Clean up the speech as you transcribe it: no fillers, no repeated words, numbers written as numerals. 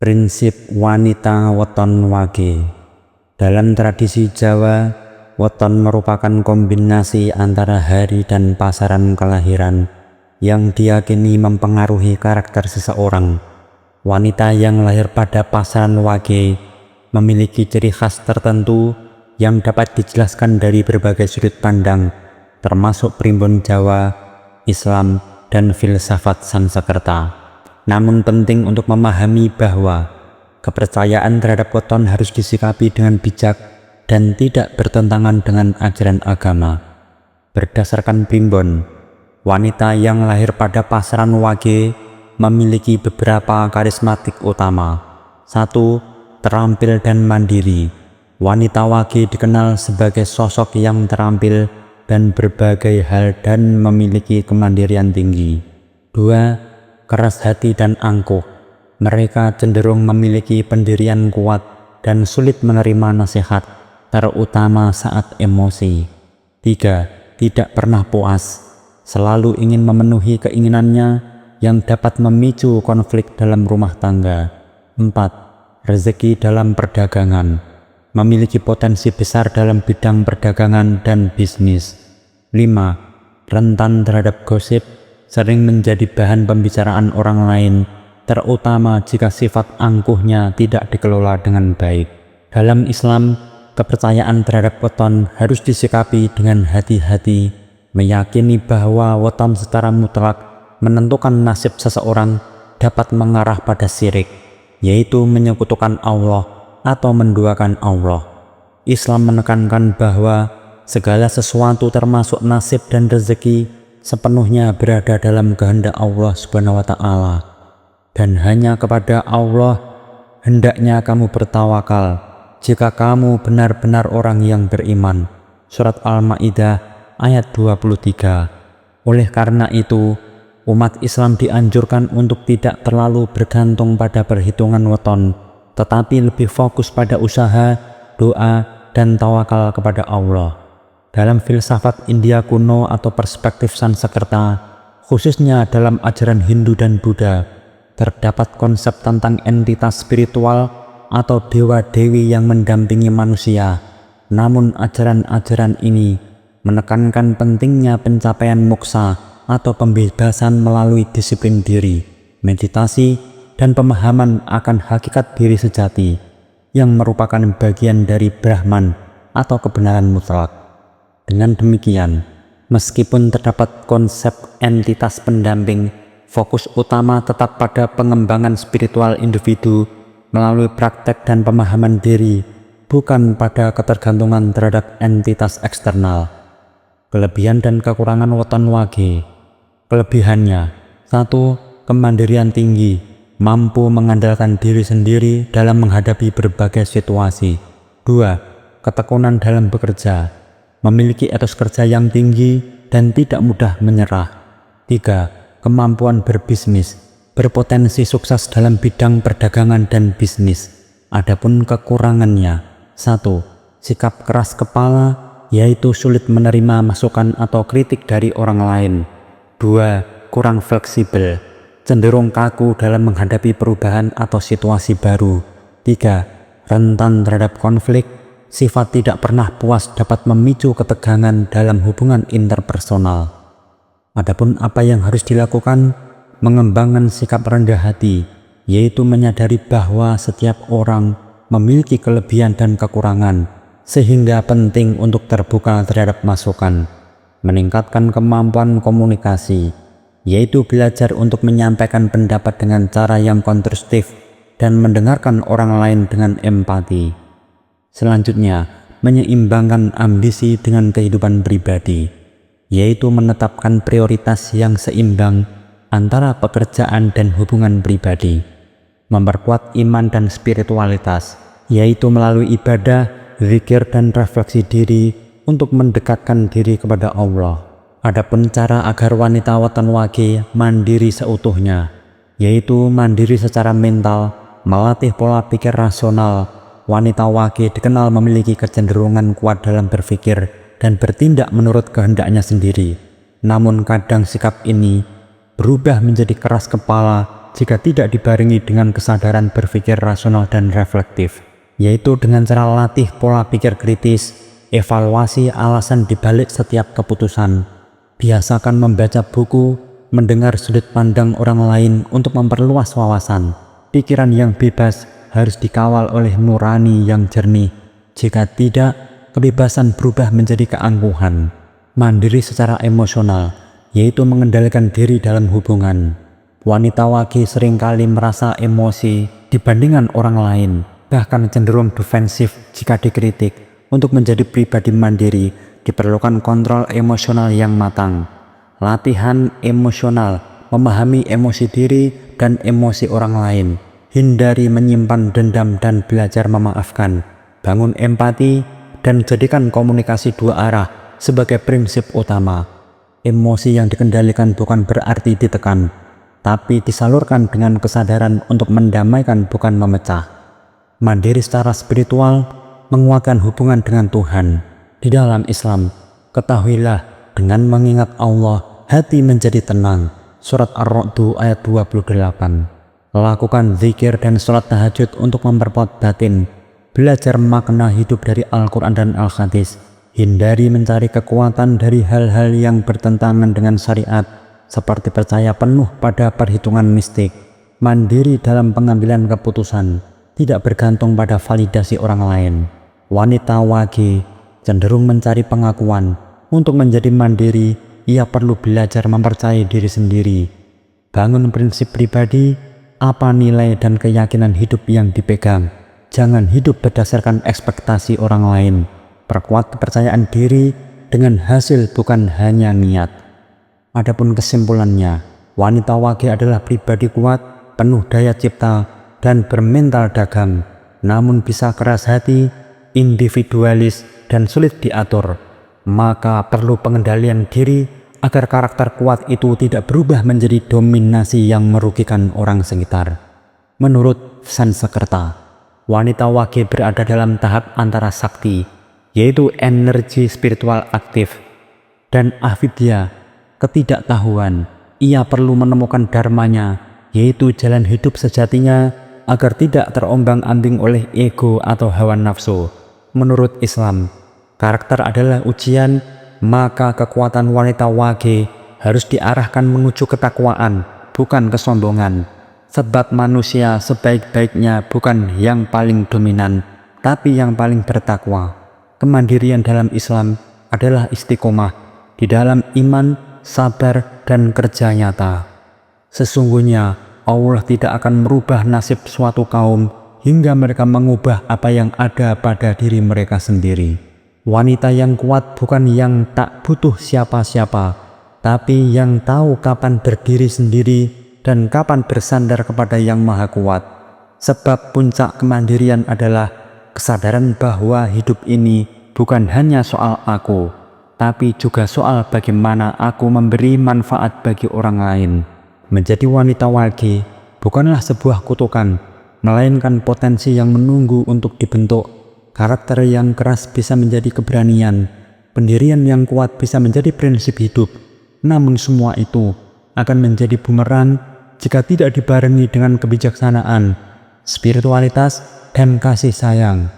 Prinsip wanita weton wage. Dalam tradisi Jawa, weton merupakan kombinasi antara hari dan pasaran kelahiran yang diyakini mempengaruhi karakter seseorang. Wanita yang lahir pada pasaran wage memiliki ciri khas tertentu yang dapat dijelaskan dari berbagai sudut pandang, termasuk primbon Jawa, Islam, dan filsafat Sanskerta. Namun penting untuk memahami bahwa kepercayaan terhadap weton harus disikapi dengan bijak dan tidak bertentangan dengan ajaran agama. Berdasarkan primbon, wanita yang lahir pada pasaran wage memiliki beberapa karismatik utama. 1. Terampil dan mandiri. Wanita wage dikenal sebagai sosok yang terampil dan berbagai hal dan memiliki kemandirian tinggi. 2. Keras hati dan angkuh. Mereka cenderung memiliki pendirian kuat dan sulit menerima nasihat, terutama saat emosi. 3. Tidak pernah puas. Selalu ingin memenuhi keinginannya yang dapat memicu konflik dalam rumah tangga. 4. Rezeki dalam perdagangan. Memiliki potensi besar dalam bidang perdagangan dan bisnis. 5. Rentan terhadap gosip, sering menjadi bahan pembicaraan orang lain, terutama jika sifat angkuhnya tidak dikelola dengan baik. Dalam Islam, kepercayaan terhadap weton harus disikapi dengan hati-hati, meyakini bahwa weton secara mutlak menentukan nasib seseorang dapat mengarah pada syirik, yaitu menyekutukan Allah atau menduakan Allah. Islam menekankan bahwa segala sesuatu termasuk nasib dan rezeki sepenuhnya berada dalam kehendak Allah Subhanahu wa Ta'ala, dan hanya kepada Allah hendaknya kamu bertawakal jika kamu benar-benar orang yang beriman. Surat Al-Maidah ayat 23. Oleh karena itu, umat Islam dianjurkan untuk tidak terlalu bergantung pada perhitungan weton, tetapi lebih fokus pada usaha, doa, dan tawakal kepada Allah. Dalam filsafat India kuno atau perspektif Sanskerta, khususnya dalam ajaran Hindu dan Buddha, terdapat konsep tentang entitas spiritual atau dewa-dewi yang mendampingi manusia. Namun ajaran-ajaran ini menekankan pentingnya pencapaian moksa atau pembebasan melalui disiplin diri, meditasi, dan pemahaman akan hakikat diri sejati yang merupakan bagian dari Brahman atau kebenaran mutlak. Dengan demikian, meskipun terdapat konsep entitas pendamping, fokus utama tetap pada pengembangan spiritual individu melalui praktek dan pemahaman diri, bukan pada ketergantungan terhadap entitas eksternal. Kelebihan dan kekurangan weton wage. Kelebihannya: 1. Kemandirian tinggi, mampu mengandalkan diri sendiri dalam menghadapi berbagai situasi. 2. Ketekunan dalam bekerja, memiliki etos kerja yang tinggi dan tidak mudah menyerah. 3. Kemampuan berbisnis, berpotensi sukses dalam bidang perdagangan dan bisnis. Adapun kekurangannya: 1. Sikap keras kepala, yaitu sulit menerima masukan atau kritik dari orang lain. 2. Kurang fleksibel, cenderung kaku dalam menghadapi perubahan atau situasi baru. 3. Rentan terhadap konflik, sifat tidak pernah puas dapat memicu ketegangan dalam hubungan interpersonal. Adapun apa yang harus dilakukan? Mengembangkan sikap rendah hati, yaitu menyadari bahwa setiap orang memiliki kelebihan dan kekurangan, sehingga penting untuk terbuka terhadap masukan. Meningkatkan kemampuan komunikasi, yaitu belajar untuk menyampaikan pendapat dengan cara yang konstruktif dan mendengarkan orang lain dengan empati. Selanjutnya, menyeimbangkan ambisi dengan kehidupan pribadi, yaitu menetapkan prioritas yang seimbang antara pekerjaan dan hubungan pribadi. Memperkuat iman dan spiritualitas, yaitu melalui ibadah, zikir, dan refleksi diri untuk mendekatkan diri kepada Allah. Adapun cara agar wanita weton wage mandiri seutuhnya, yaitu mandiri secara mental, melatih pola pikir rasional. Wanita wage dikenal memiliki kecenderungan kuat dalam berpikir dan bertindak menurut kehendaknya sendiri. Namun kadang sikap ini berubah menjadi keras kepala jika tidak dibarengi dengan kesadaran berpikir rasional dan reflektif, yaitu dengan cara latih pola pikir kritis, evaluasi alasan dibalik setiap keputusan. Biasakan membaca buku, mendengar sudut pandang orang lain untuk memperluas wawasan. Pikiran yang bebas harus dikawal oleh nurani yang jernih. Jika tidak, kebebasan berubah menjadi keangkuhan. Mandiri secara emosional, yaitu mengendalikan diri dalam hubungan. Wanita wage seringkali merasa emosi dibandingkan orang lain, bahkan cenderung defensif jika dikritik. Untuk menjadi pribadi mandiri, diperlukan kontrol emosional yang matang. Latihan emosional, memahami emosi diri dan emosi orang lain. Hindari menyimpan dendam dan belajar memaafkan. Bangun empati dan jadikan komunikasi dua arah sebagai prinsip utama. Emosi yang dikendalikan bukan berarti ditekan, tapi disalurkan dengan kesadaran untuk mendamaikan bukan memecah. Mandiri secara spiritual menguatkan hubungan dengan Tuhan. Di dalam Islam, ketahuilah dengan mengingat Allah, hati menjadi tenang. Surat Ar-Ra'd ayat 28. Lakukan zikir dan sholat tahajud untuk memperkuat batin. Belajar makna hidup dari Al-Quran dan Al-Hadis. Hindari mencari kekuatan dari hal-hal yang bertentangan dengan syariat, seperti percaya penuh pada perhitungan mistik. Mandiri dalam pengambilan keputusan, tidak bergantung pada validasi orang lain. Wanita wage cenderung mencari pengakuan. Untuk menjadi mandiri, ia perlu belajar mempercayai diri sendiri. Bangun prinsip pribadi, apa nilai dan keyakinan hidup yang dipegang. Jangan hidup berdasarkan ekspektasi orang lain. Perkuat kepercayaan diri dengan hasil bukan hanya niat. Adapun kesimpulannya, wanita wage adalah pribadi kuat, penuh daya cipta, dan bermental dagang, namun bisa keras hati, individualis, dan sulit diatur. Maka perlu pengendalian diri agar karakter kuat itu tidak berubah menjadi dominasi yang merugikan orang sekitar. Menurut Sansekerta, wanita wage berada dalam tahap antara sakti, yaitu energi spiritual aktif, dan avidya, ketidaktahuan. Ia perlu menemukan dharmanya, yaitu jalan hidup sejatinya, agar tidak terombang-ambing oleh ego atau hawa nafsu. Menurut Islam, karakter adalah ujian, maka kekuatan wanita wage harus diarahkan menuju ketakwaan, bukan kesombongan. Sebab manusia sebaik-baiknya bukan yang paling dominan, tapi yang paling bertakwa. Kemandirian dalam Islam adalah istiqomah di dalam iman, sabar, dan kerja nyata. Sesungguhnya Allah tidak akan merubah nasib suatu kaum hingga mereka mengubah apa yang ada pada diri mereka sendiri. Wanita yang kuat bukan yang tak butuh siapa-siapa, tapi yang tahu kapan berdiri sendiri dan kapan bersandar kepada Yang Maha Kuat. Sebab puncak kemandirian adalah kesadaran bahwa hidup ini bukan hanya soal aku, tapi juga soal bagaimana aku memberi manfaat bagi orang lain. Menjadi wanita wage bukanlah sebuah kutukan, melainkan potensi yang menunggu untuk dibentuk. Karakter yang keras bisa menjadi keberanian, pendirian yang kuat bisa menjadi prinsip hidup. Namun semua itu akan menjadi bumerang jika tidak dibarengi dengan kebijaksanaan, spiritualitas, dan kasih sayang.